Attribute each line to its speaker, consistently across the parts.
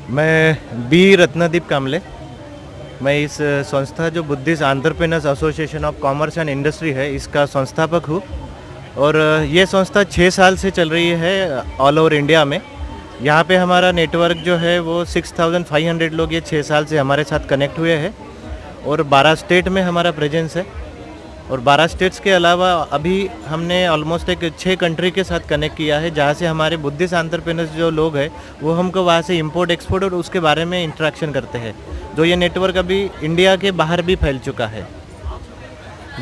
Speaker 1: मैं बी रत्नदीप कामले। मैं इस संस्था जो Buddhist entrepreneurs association of commerce and industry है, इसका संस्थापक हूँ। और ये संस्था 6 साल से चल रही है ऑल ओवर इंडिया में। यहाँ पे हमारा नेटवर्क जो है वो 6500 लोग ये 6 साल से हमारे साथ कनेक्ट हुए हैं और 12 स्टेट में हमारा प्रेजेंस है। और 12 स्टेट्स के अलावा अभी हमने ऑलमोस्ट एक 6 कंट्री के साथ कनेक्ट किया है, जहाँ से हमारे बुद्धिस्ट एंटरप्रेन्योर्स जो लोग हैं वो हमको वहाँ से इंपोर्ट एक्सपोर्ट और उसके बारे में इंटरेक्शन करते हैं। जो ये नेटवर्क अभी इंडिया के बाहर भी फैल चुका है।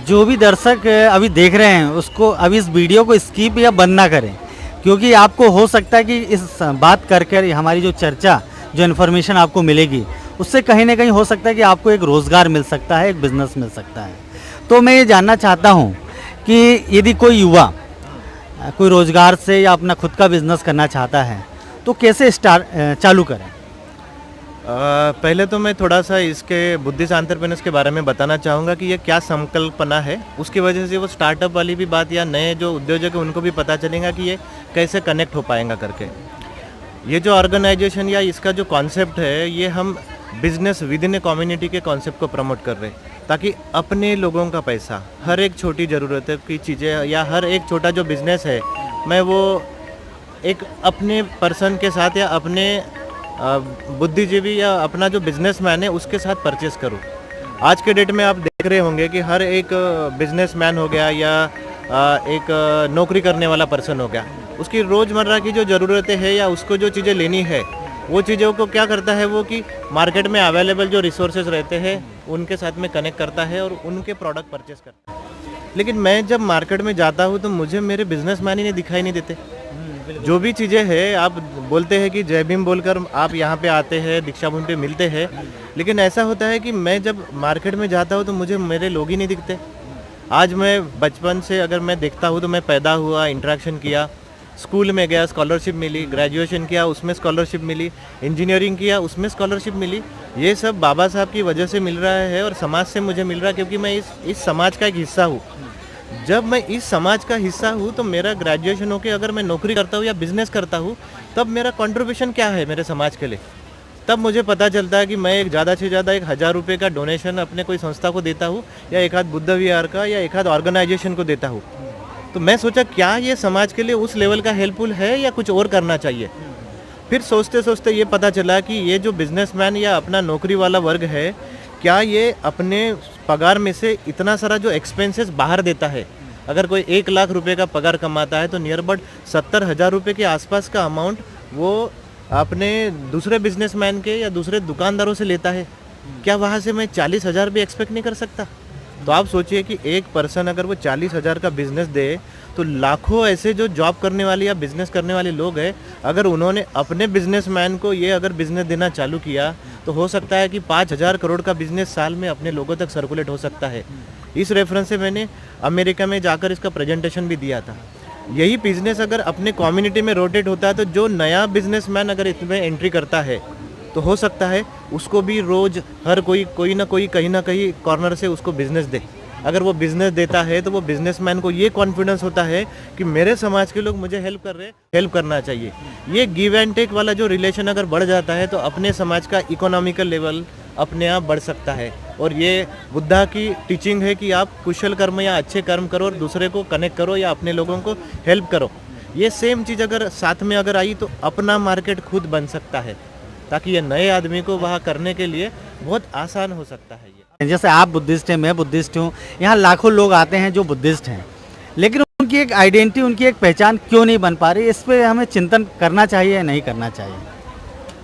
Speaker 2: जो भी दर्शक अभी देख रहे हैं उसको अभी इस वीडियो को स्किप या बंद ना करें, क्योंकि आपको हो सकता है कि इस बात कर हमारी जो चर्चा, जो इन्फॉर्मेशन आपको मिलेगी उससे कहीं ना कहीं हो सकता है कि आपको एक रोज़गार मिल सकता है, एक बिज़नेस मिल सकता है। तो मैं ये जानना चाहता हूँ कि यदि कोई युवा कोई रोज़गार से या अपना खुद का बिज़नेस करना चाहता है तो कैसे चालू करें?
Speaker 1: पहले तो मैं थोड़ा सा इसके बुद्धिस्ट एंटरप्रेन्योर्स के बारे में बताना चाहूँगा कि ये क्या संकल्पना है। उसकी वजह से वो स्टार्टअप वाली भी बात या नए जो उद्योजक हैं उनको भी पता चलेगा कि ये कैसे कनेक्ट हो पाएगा करके। ये जो ऑर्गेनाइजेशन या इसका जो कॉन्सेप्ट है, ये हम business with in a community के कॉन्सेप्ट को प्रमोट कर रहे हैं, ताकि अपने लोगों का पैसा, हर एक छोटी ज़रूरत की चीज़ें या हर एक छोटा जो बिज़नेस है, मैं वो एक अपने पर्सन के साथ या अपने बुद्धिजीवी या अपना जो बिजनेसमैन है उसके साथ परचेस करूं। आज के डेट में आप देख रहे होंगे कि हर एक बिजनेसमैन हो गया या एक नौकरी करने वाला पर्सन हो गया, उसकी रोज़मर्रा की जो ज़रूरतें हैं या उसको जो चीज़ें लेनी है, वो चीज़ों को क्या करता है वो कि मार्केट में अवेलेबल जो रिसोर्सेज रहते हैं उनके साथ में कनेक्ट करता है और उनके प्रोडक्ट परचेस करता है। लेकिन मैं जब मार्केट में जाता हूँ तो मुझे मेरे बिजनेसमैन ही नहीं दिखाई नहीं देते। जो भी चीज़ें हैं, आप बोलते हैं कि जय भीम बोलकर आप यहाँ पे आते हैं, दीक्षा भूमि पे मिलते हैं, लेकिन ऐसा होता है कि मैं जब मार्केट में जाता हूँ तो मुझे मेरे लोग ही नहीं दिखते। आज मैं बचपन से अगर मैं देखता हूँ तो मैं पैदा हुआ, इंटरेक्शन किया, स्कूल में गया, स्कॉलरशिप मिली, ग्रेजुएशन किया उसमें स्कॉलरशिप मिली, इंजीनियरिंग किया उसमें स्कॉलरशिप मिली। ये सब बाबा साहब की वजह से मिल रहा है और समाज से मुझे मिल रहा है, क्योंकि मैं इस समाज का एक हिस्सा हूँ। जब मैं इस समाज का हिस्सा हूँ तो मेरा ग्रेजुएशन होकर अगर मैं नौकरी करता हूँ या बिजनेस करता हूँ, तब मेरा कंट्रीब्यूशन क्या है मेरे समाज के लिए। तब मुझे पता चलता है कि मैं एक ज़्यादा से ज़्यादा 1000 रुपये का डोनेशन अपने कोई संस्था को देता हूँ या एक आध बुद्ध विहार का या एक आध ऑर्गेनाइजेशन को देता हूँ। तो मैं सोचा क्या ये समाज के लिए उस लेवल का हेल्पफुल है या कुछ और करना चाहिए। फिर सोचते सोचते ये पता चला कि ये जो बिजनेसमैन या अपना नौकरी वाला वर्ग है, क्या ये अपने पगार में से इतना सारा जो एक्सपेंसेस बाहर देता है। अगर कोई 1 लाख रुपए का पगार कमाता है तो नियर अबाउट 70,000 रुपये के आसपास का अमाउंट वो अपने दूसरे बिजनेसमैन के या दूसरे दुकानदारों से लेता है। क्या वहाँ से मैं 40,000 भी एक्सपेक्ट नहीं कर सकता? तो आप सोचिए कि एक पर्सन अगर वो 40,000 का बिजनेस दे, तो लाखों ऐसे जो जॉब करने वाले या बिजनेस करने वाले लोग हैं, अगर उन्होंने अपने बिजनेसमैन को ये अगर बिजनेस देना चालू किया तो हो सकता है कि 5,000 करोड़ का बिजनेस साल में अपने लोगों तक सर्कुलेट हो सकता है। इस रेफरेंस से मैंने अमेरिका में जाकर इसका प्रेजेंटेशन भी दिया था। यही बिजनेस अगर अपने कम्युनिटी में रोटेट होता है तो जो नया बिजनेसमैन अगर इसमें एंट्री करता है तो हो सकता है उसको भी रोज़ हर कोई ना कोई कहीं ना कहीं कॉर्नर से उसको बिजनेस दे। अगर वो बिजनेस देता है तो वो बिजनेसमैन को ये कॉन्फिडेंस होता है कि मेरे समाज के लोग मुझे हेल्प कर रहे हैं, हेल्प करना चाहिए। ये गिव एंड टेक वाला जो रिलेशन अगर बढ़ जाता है तो अपने समाज का इकोनॉमिकल लेवल अपने आप बढ़ सकता है। और ये बुद्धा की टीचिंग है कि आप कुशल कर्म या अच्छे कर्म करो और दूसरे को कनेक्ट करो या अपने लोगों को हेल्प करो। ये सेम चीज़ अगर साथ में अगर आई तो अपना मार्केट खुद बन सकता है, ताकि ये नए आदमी को वहाँ करने के लिए बहुत आसान हो सकता है। ये
Speaker 2: जैसे आप बुद्धिस्ट हैं, मैं बुद्धिस्ट हूँ, यहाँ लाखों लोग आते हैं जो बुद्धिस्ट हैं, लेकिन उनकी एक आइडेंटिटी, उनकी एक पहचान क्यों नहीं बन पा रही? इस पर हमें चिंतन करना चाहिए या नहीं करना चाहिए?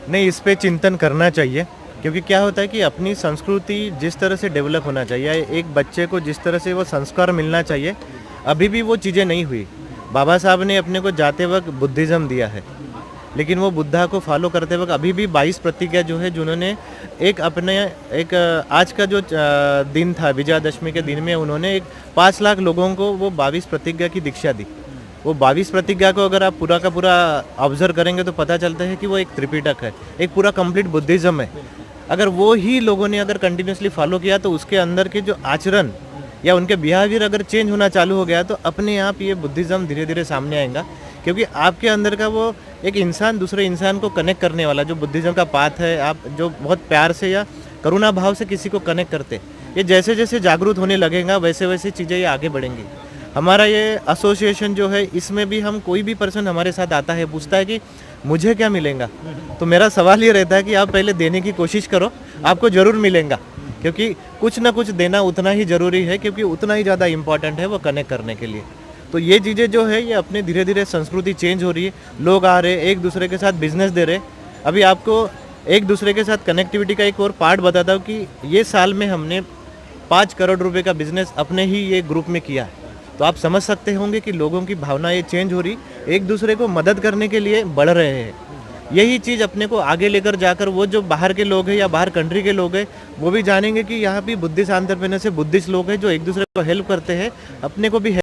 Speaker 1: नहीं, इस पे चिंतन करना चाहिए, क्योंकि क्या होता है कि अपनी संस्कृति जिस तरह से डेवलप होना चाहिए, एक बच्चे को जिस तरह से वो संस्कार मिलना चाहिए, अभी भी वो चीज़ें नहीं हुई। बाबा साहब ने अपने को जाते वक्त बुद्धिज़्म दिया है, लेकिन वो बुद्धा को फॉलो करते वक्त अभी भी 22 प्रतिज्ञा जो है, जिन्होंने एक अपने एक आज का जो दिन था विजयादशमी के दिन में उन्होंने एक 5 लाख लोगों को वो 22 प्रतिज्ञा की दीक्षा दी। वो 22 प्रतिज्ञा को अगर आप पूरा का पूरा ऑब्जर्व करेंगे तो पता चलता है कि वो एक त्रिपिटक है, एक पूरा कंप्लीट बुद्धिज़्म है। अगर वो ही लोगों ने अगर कंटिन्यूसली फॉलो किया तो उसके अंदर के जो आचरण या उनके बिहेवियर अगर चेंज होना चालू हो गया तो अपने आप ये बुद्धिज़्म धीरे धीरे सामने आएगा। क्योंकि आपके अंदर का वो एक इंसान दूसरे इंसान को कनेक्ट करने वाला जो बुद्धिज़्म का पाथ है, आप जो बहुत प्यार से या करुणा भाव से किसी को कनेक्ट करते, ये जैसे जैसे जागरूक होने लगेगा वैसे वैसे चीज़ें ये आगे बढ़ेंगी। हमारा ये एसोसिएशन जो है इसमें भी हम कोई भी पर्सन हमारे साथ आता है पूछता है कि मुझे क्या मिलेगा, तो मेरा सवाल ये रहता है कि आप पहले देने की कोशिश करो, आपको ज़रूर मिलेगा, क्योंकि कुछ ना कुछ देना उतना ही ज़रूरी है, क्योंकि उतना ही ज़्यादा इम्पॉर्टेंट है वो कनेक्ट करने के लिए। तो ये चीज़ें जो है ये अपने धीरे धीरे संस्कृति चेंज हो रही है, लोग आ रहे एक दूसरे के साथ बिजनेस दे रहे। अभी आपको एक दूसरे के साथ कनेक्टिविटी का एक और पार्ट बताता हूँ कि ये साल में हमने 5 करोड़ रुपए का बिजनेस अपने ही ये ग्रुप में किया है। तो आप समझ सकते होंगे कि लोगों की भावना ये चेंज हो रही, एक दूसरे को मदद करने के लिए बढ़ रहे हैं। यही चीज़ अपने को आगे लेकर जाकर वो जो बाहर के लोग हैं या बाहर कंट्री के लोग हैं वो भी जानेंगे कि यहाँ भी बुद्धिस्ट एंटरप्रेन्योर से बुद्धिस्ट लोग हैं जो एक दूसरे को हेल्प करते हैं, अपने को भी